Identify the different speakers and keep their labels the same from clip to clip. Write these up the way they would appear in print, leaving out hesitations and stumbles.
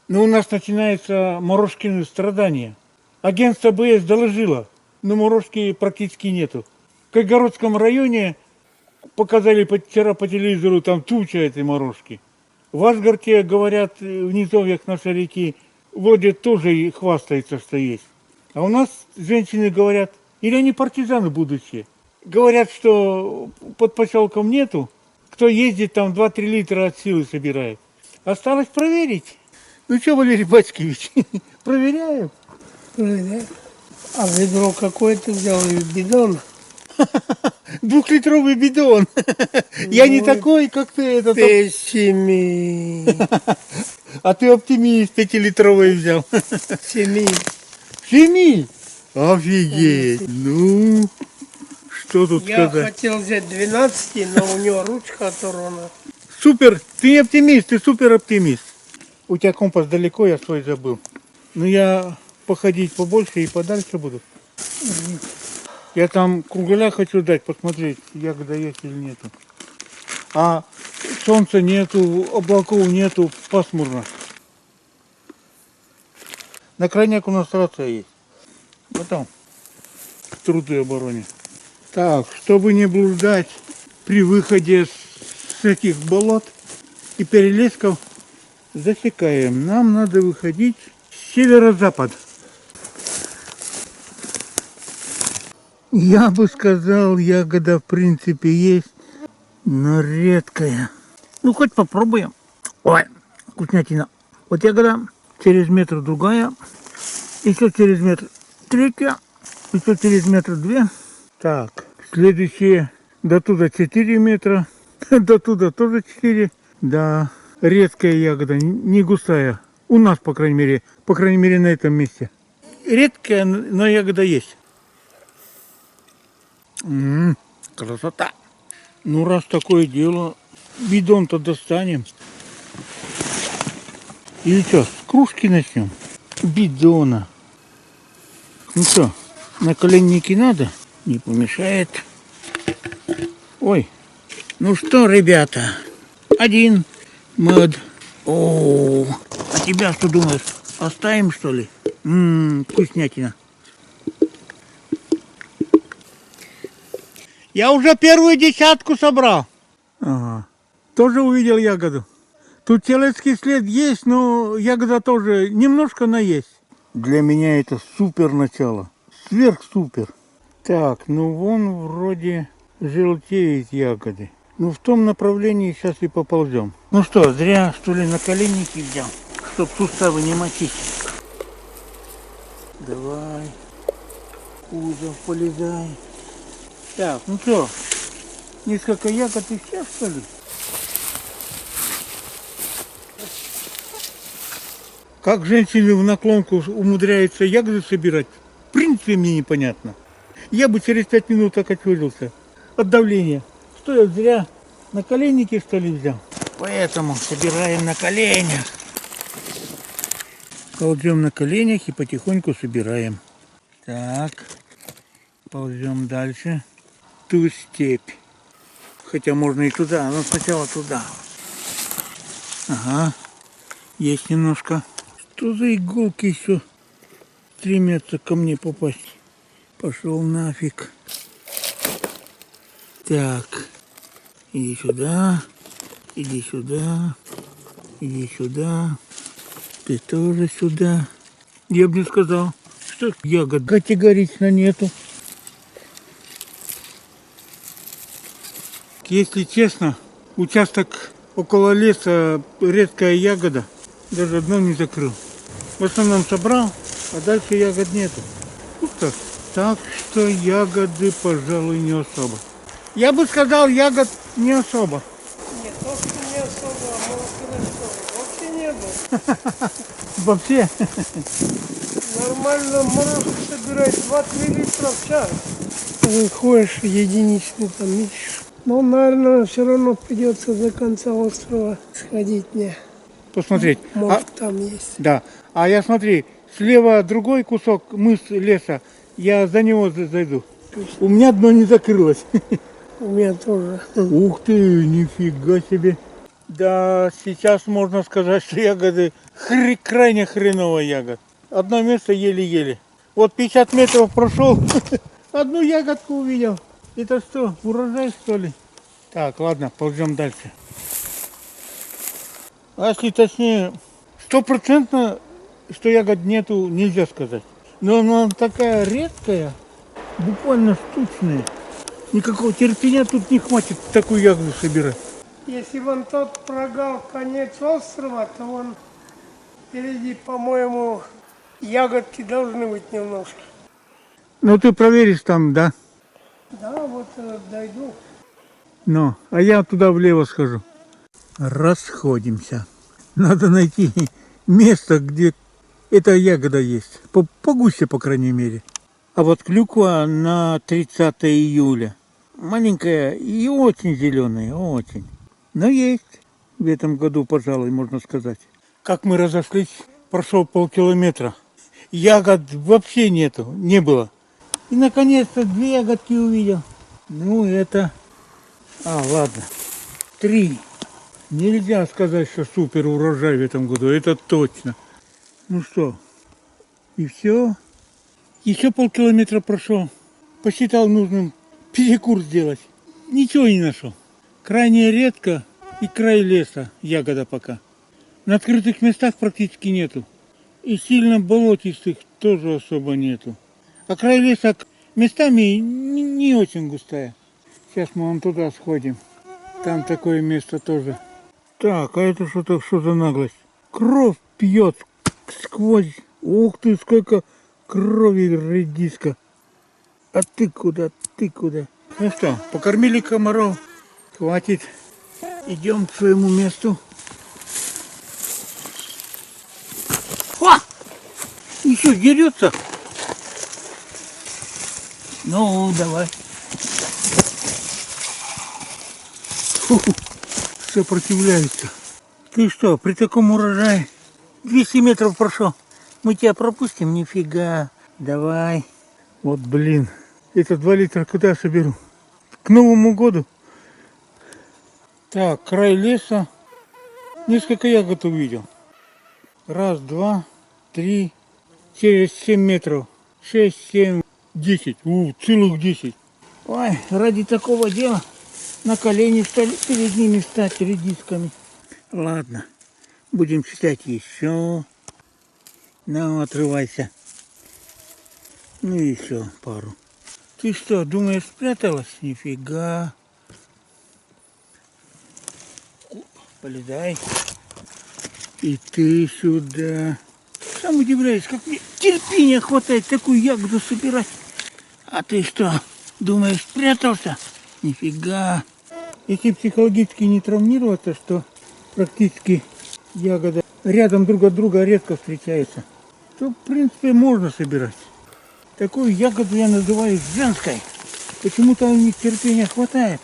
Speaker 1: Но у нас начинается Морошкины страдания. Агентство БС доложило, но Морошки практически нету. В Кайгородском районе показали вчера по телевизору, там туча этой Морошки. В Ашгарте, говорят, в низовьях нашей реки, вроде тоже и хвастается, что есть. А у нас женщины говорят, или они партизаны будущие, говорят, что под поселком нету, кто ездит, там 2-3 литра от силы собирает. Осталось проверить. Ну что, Валерий Батькович, проверяем.
Speaker 2: Проверяем. А ведро какое ты взял? Бидон?
Speaker 1: 2-литровый бидон. Я не такой, как ты.
Speaker 2: Пессимист.
Speaker 1: А ты оптимист, 5-литровый взял.
Speaker 2: 7.
Speaker 1: 7? Офигеть. Ну, что тут
Speaker 2: Я
Speaker 1: сказать?
Speaker 2: хотел взять 12, но у него ручка оторвана.
Speaker 1: Супер, ты не оптимист, ты супер оптимист. У тебя компас далеко, я свой забыл. Но я походить побольше и подальше буду. Я там кругляля хочу дать, посмотреть, ягода есть или нету. А солнца нету, облаков нету, пасмурно. На крайняк у нас рация есть. Вот там, в труду и обороне. Так, чтобы не блуждать при выходе с этих болот и перелесков, засекаем. Нам надо выходить с северо-запад. Я бы сказал, ягода в принципе есть, но редкая. Ну, хоть попробуем. Ой, вкуснятина. Вот ягода, через метр другая, еще через метр третья, еще через метр две. Так, следующие до туда 4 метра, до туда тоже 4. Да, редкая ягода, не густая. У нас, по крайней мере на этом месте. Редкая, но ягода есть. Красота. Ну, раз такое дело, бидон-то достанем. Или что, с кружки начнем? Бидона. Ну что, наколенники надо? Не помешает. Ой, ну что, ребята, один мед. О, а тебя что думаешь, оставим, что ли? Вкуснятина. Я уже первую десятку собрал. Ага. Тоже увидел ягоду. Тут телецкий след есть, но ягода тоже немножко наесть. Для меня это супер начало. Сверх-супер. Так, ну вон вроде желтеют ягоды. Ну в том направлении сейчас и поползем. Ну что, зря что ли наколенники взял, чтоб суставы не мочить. Давай. Кузов полезай. Так, ну что, несколько ягод и все, что ли? Как женщины в наклонку умудряются ягоды собирать, в принципе мне непонятно. Я бы через 5 минут так очурился от давления. Что я зря наколенники, что ли, взял? Поэтому собираем на коленях. Ползем на коленях и потихоньку собираем. Так, ползем дальше. Ту степь. Хотя можно и туда, но сначала туда. Ага, есть немножко. Что за иголки еще стремятся ко мне попасть? Пошел нафиг. Так, иди сюда, иди сюда, иди сюда. Ты тоже сюда. Я бы не сказал, что ягод категорично нету. Если честно, участок около леса редкая ягода. Даже одно не закрыл. В основном собрал, а дальше ягод нету. Ух так. Так что ягоды, пожалуй, не особо. Я бы сказал, ягод не особо.
Speaker 2: Не то, что не особо, а молоко вообще не было.
Speaker 1: Вообще?
Speaker 2: Нормально морозку собирать 2-3 литра в час. Выходишь единичный там ищешь. Но, наверное, все равно придется до конца острова сходить мне.
Speaker 1: Посмотреть.
Speaker 2: Может, там есть.
Speaker 1: Да. А я смотри, слева другой кусок мыс леса. Я за него зайду. У меня дно не закрылось.
Speaker 2: У меня тоже.
Speaker 1: Ух ты, нифига себе. Да, сейчас можно сказать, что ягоды крайне хреново ягод. Одно место еле-еле. Вот 50 метров прошел, одну ягодку увидел. Это что, урожай что ли? Так, ладно, пойдем дальше. А если точнее, стопроцентно, что ягод нету, нельзя сказать. Но она такая редкая, буквально штучная. Никакого терпения тут не хватит такую ягоду собирать.
Speaker 2: Если вон тот прогал конец острова, то вон впереди, по-моему, ягодки должны быть немножко.
Speaker 1: Ну ты проверишь там, да?
Speaker 2: Да, вот дойду.
Speaker 1: Ну, а я туда влево схожу. Расходимся. Надо найти место, где эта ягода есть. Погуще, по крайней мере. А вот клюква на 30 июля. Маленькая и очень зеленая, очень. Но есть в этом году, пожалуй, можно сказать. Как мы разошлись, прошел полкилометра. Ягод вообще нету, не было. И наконец-то 2 ягодки увидел. Ну это... ладно. 3. Нельзя сказать, что супер урожай в этом году, это точно. Ну что, и все. Еще полкилометра прошел. Посчитал нужным перекур сделать. Ничего не нашел. Крайне редко и край леса ягода пока. На открытых местах практически нету. И сильно болотистых тоже особо нету. А край леса местами не очень густая. Сейчас мы вон туда сходим. Там такое место тоже. Так, а это что за наглость? Кровь пьет сквозь. Ух ты, сколько крови, редиска. А ты куда? Ты куда? Ну что, покормили комаров. Хватит. Идем к своему месту. О! Еще дерется. Ну, давай. Фу-фу. Сопротивляется. Ты что, при таком урожае 200 метров прошел? Мы тебя пропустим? Нифига. Давай. Вот блин. Это 2 литра куда соберу? К Новому году. Так, край леса. Несколько ягод увидел. 1, 2, 3. Через 7 метров. 6, 7, 10. Целых 10. Ой, ради такого дела на колени стали перед ними стать редисками. Ладно, будем считать еще. Ну, отрывайся. Ну, еще пару. Ты что, думаешь, спряталась? Нифига. Полезай. И ты сюда. Сам удивляюсь, как мне терпения хватает такую ягоду собирать. А ты что, думаешь, спрятался? Нифига. Если психологически не травмироваться, что практически ягода рядом друг от друга редко встречается, то в принципе можно собирать. Такую ягоду я называю женской. Почему-то у них терпения хватает.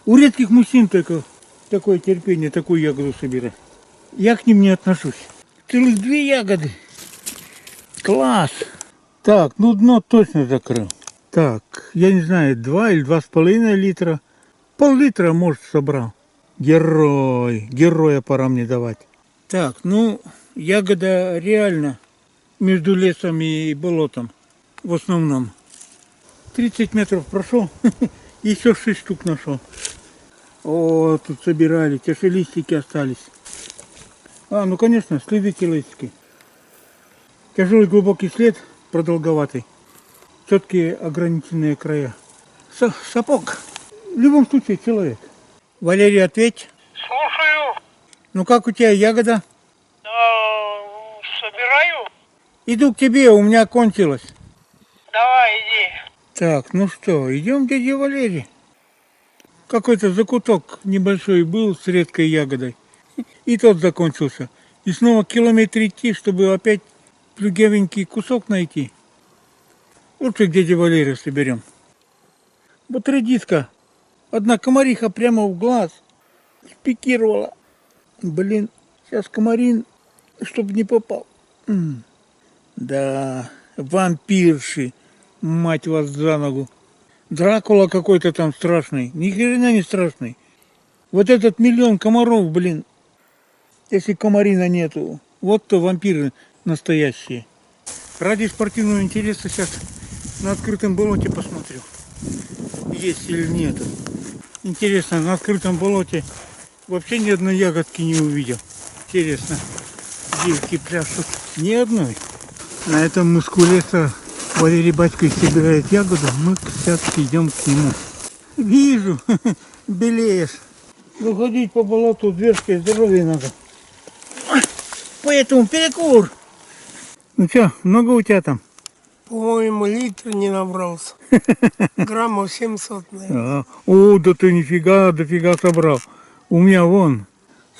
Speaker 1: У редких мужчин только такое терпение, такую ягоду собирать. Я к ним не отношусь. Целых 2 ягоды. Класс. Так, ну дно точно закрыл. Так, я не знаю, 2 или 2,5 литра. Пол-литра, может, собрал. Герой. Героя пора мне давать. Так, ну, ягода реально между лесом и болотом. В основном. 30 метров прошел. Еще 6 штук нашел. О, тут собирали. Те же листики остались. Ну, конечно, следы телесики. Тяжелый глубокий след, продолговатый. Четкие ограниченные края. Сапог. В любом случае человек. Валерий, ответь.
Speaker 2: Слушаю.
Speaker 1: Ну как у тебя ягода?
Speaker 2: Собираю.
Speaker 1: Иду к тебе, у меня кончилась.
Speaker 2: Давай, иди.
Speaker 1: Так, ну что, идем к дяде Валерий. Какой-то закуток небольшой был с редкой ягодой. И тот закончился. И снова километр идти, чтобы опять плюгевенький кусок найти. Лучше к дяде Валерию соберем. Вот редиска. Одна комариха прямо в глаз спикировала. Блин, сейчас комарин, чтоб не попал. Да, вампирши, мать вас за ногу. Дракула какой-то там страшный. Ни хрена не страшный. Вот этот 1 000 000 комаров, блин, Если комарина нету, вот то вампиры настоящие. Ради спортивного интереса сейчас на открытом болоте посмотрю, есть или нет. Интересно, на открытом болоте вообще ни одной ягодки не увидел. Интересно, девки пляшут. Ни одной. На этом мыску леса Валерий Батькович собирает ягоду, мы сейчас идем к нему. Вижу, белеешь. Выходить по болоту дверкой здоровья надо. Поэтому перекур. Ну что, много у тебя там?
Speaker 2: По-моему, литр не набрался. Граммов 700, наверное.
Speaker 1: О, да ты дофига собрал. У меня вон.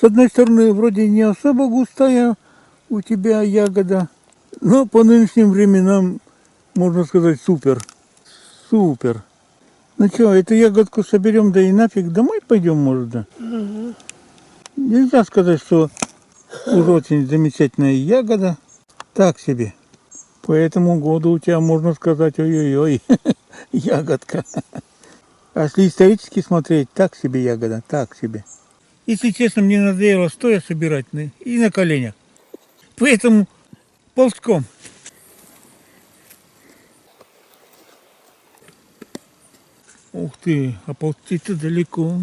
Speaker 1: С одной стороны, вроде не особо густая у тебя ягода. Но по нынешним временам, можно сказать, супер. Супер. Ну что, эту ягодку соберем, да и нафиг домой пойдем, может, да? Нельзя сказать, что уж очень замечательная ягода. Так себе. По этому году у тебя, можно сказать, ой-ой-ой, ягодка. А если исторически смотреть, так себе ягода, так себе. Если честно, мне надоело стоя собирать и на коленях. Поэтому ползком. Ух ты, а ползти-то далеко.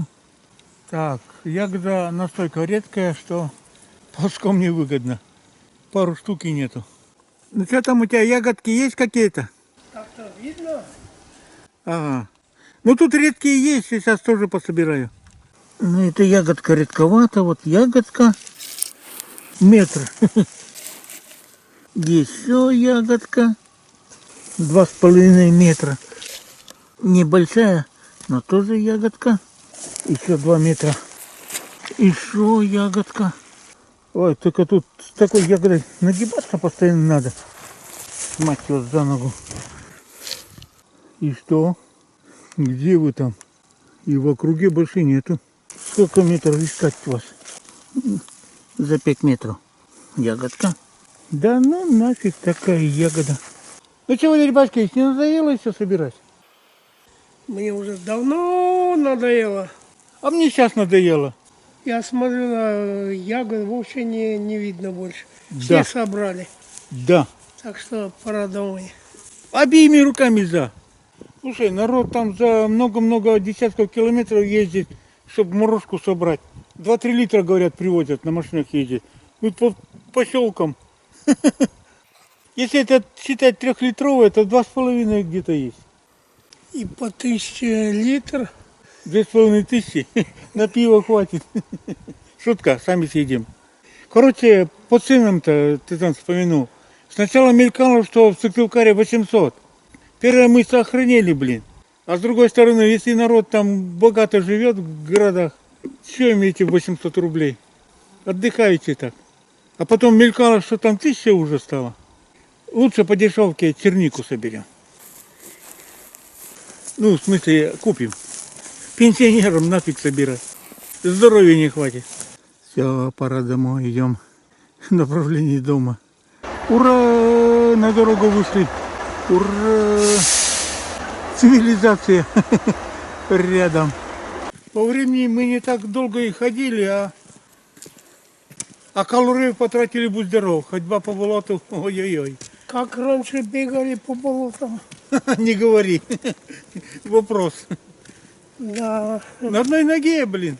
Speaker 1: Так, ягода настолько редкая, что ползком невыгодно. Пару штук и нету. Ну что там у тебя, ягодки есть какие-то?
Speaker 2: Так-то видно?
Speaker 1: Ага. Ну тут редкие есть, сейчас тоже пособираю. Ну это ягодка редковата, вот ягодка метр. Еще ягодка 2,5 метра. Небольшая, но тоже ягодка. Еще 2 метра. Еще ягодка. Ой, только тут с такой ягодой нагибаться постоянно надо. Мать его за ногу. И что? Где вы там? И в округе больше нету. Сколько метров искать вас? За 5 метров. Ягодка. Да ну нафиг такая ягода. Ну что, Валерий Батькович, не надоело еще собирать?
Speaker 2: Мне уже давно надоело.
Speaker 1: А мне сейчас надоело.
Speaker 2: Я смотрю, на ягод вообще не видно больше.
Speaker 1: Да.
Speaker 2: Все собрали.
Speaker 1: Да.
Speaker 2: Так что пора домой.
Speaker 1: Обеими руками за. Слушай, народ там за много-много десятков километров ездит, чтобы морожку собрать. 2-3 литра, говорят, привозят, на машинах ездят. Вот по поселкам. Если это считать 3-литровое, то 2,5 где-то есть.
Speaker 2: И по 1000 литров.
Speaker 1: 2500 на пиво хватит. Шутка, сами съедим. Короче, по ценам-то ты там вспомянул. Сначала мелькало, что в Сыктывкаре 800. Первые мысли охренели, блин. А с другой стороны, если народ там богато живет в городах, что им эти 800 рублей? Отдыхаете так. А потом мелькало, что там 1000 уже стало. Лучше по дешевке чернику соберем. Ну, в смысле, купим. Пенсионерам нафиг собирать. Здоровья не хватит. Все, пора домой, идем в направлении дома. Ура! На дорогу вышли. Ура! Цивилизация рядом. По времени мы не так долго и ходили, а калорий потратили, будь здоров. Ходьба по болоту, ой-ой-ой.
Speaker 2: Как раньше бегали по болотам.
Speaker 1: Не говори. Вопрос.
Speaker 2: Да.
Speaker 1: На одной ноге, блин.